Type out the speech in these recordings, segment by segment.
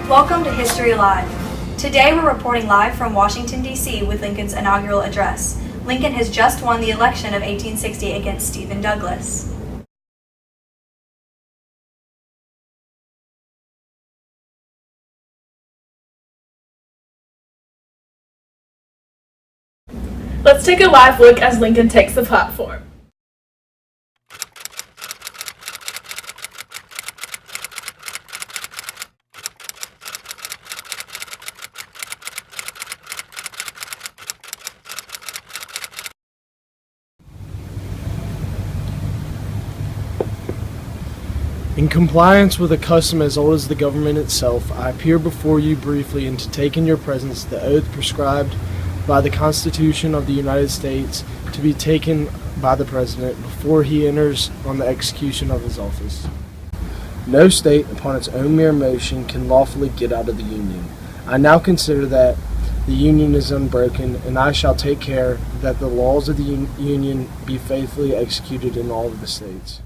Welcome to History Alive. Today we're reporting live from Washington, D.C. with Lincoln's inaugural address. Lincoln has just won the election of 1860 against Stephen Douglas. Let's take a live look as Lincoln takes the platform. In compliance with a custom as old as the government itself, I appear before you briefly and to take in your presence the oath prescribed by the Constitution of the United States to be taken by the President before he enters on the execution of his office. No state, upon its own mere motion, can lawfully get out of the Union. I now consider that the Union is unbroken, and I shall take care that the laws of the Union be faithfully executed in all of the states.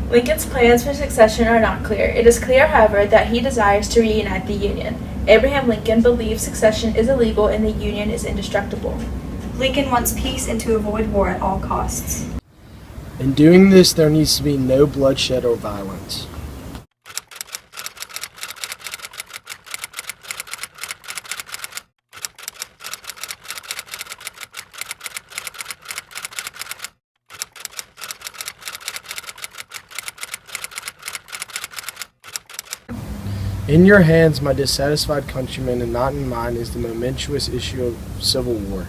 Lincoln's plans for succession are not clear. It is clear, however, that he desires to reunite the Union. Abraham Lincoln believes succession is illegal and the Union is indestructible. Lincoln wants peace and to avoid war at all costs. In doing this, there needs to be no bloodshed or violence. In your hands, my dissatisfied countrymen, and not in mine, is the momentous issue of civil war.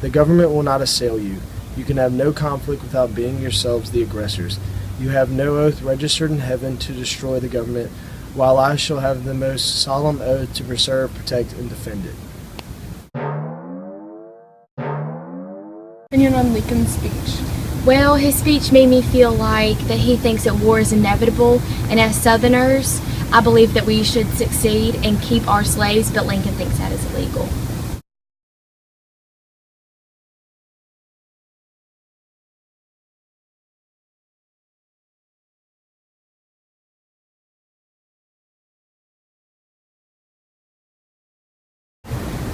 The government will not assail you. You can have no conflict without being yourselves the aggressors. You have no oath registered in heaven to destroy the government, while I shall have the most solemn oath to preserve, protect, and defend it. Opinion on Lincoln's speech. Well, his speech made me feel like that he thinks that war is inevitable, and as Southerners, I believe that we should succeed and keep our slaves, but Lincoln thinks that is illegal.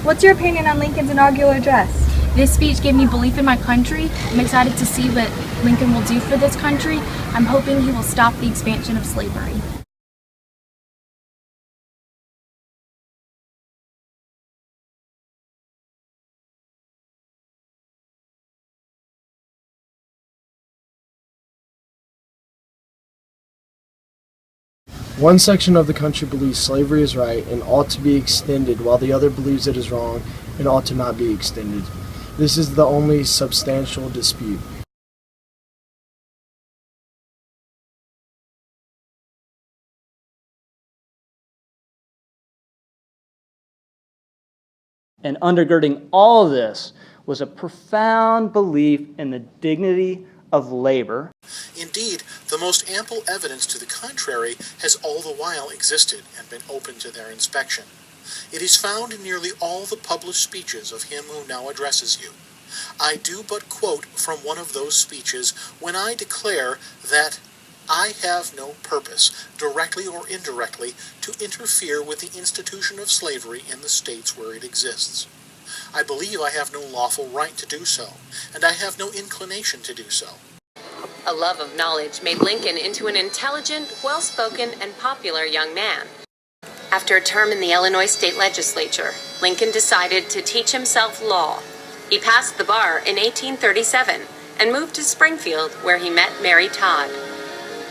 What's your opinion on Lincoln's inaugural address? This speech gave me belief in my country. I'm excited to see what Lincoln will do for this country. I'm hoping he will stop the expansion of slavery. One section of the country believes slavery is right and ought to be extended, while the other believes it is wrong and ought to not be extended. This is the only substantial dispute. And undergirding all of this was a profound belief in the dignity of labor. Indeed, the most ample evidence to the contrary has all the while existed and been open to their inspection. It is found in nearly all the published speeches of him who now addresses you. I do but quote from one of those speeches when I declare that I have no purpose, directly or indirectly, to interfere with the institution of slavery in the states where it exists. I believe I have no lawful right to do so, and I have no inclination to do so. A love of knowledge made Lincoln into an intelligent, well-spoken, and popular young man. After a term in the Illinois state legislature, Lincoln decided to teach himself law. He passed the bar in 1837 and moved to Springfield, where he met Mary Todd.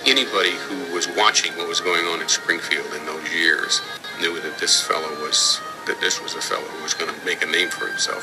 Anybody who was watching what was going on in Springfield in those years knew that this was a fellow who was going to make a name for himself.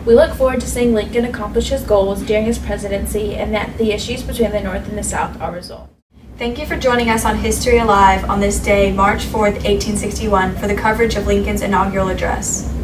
We look forward to seeing Lincoln accomplish his goals during his presidency and that the issues between the North and the South are resolved. Thank you for joining us on History Alive on this day, March 4th, 1861, for the coverage of Lincoln's inaugural address.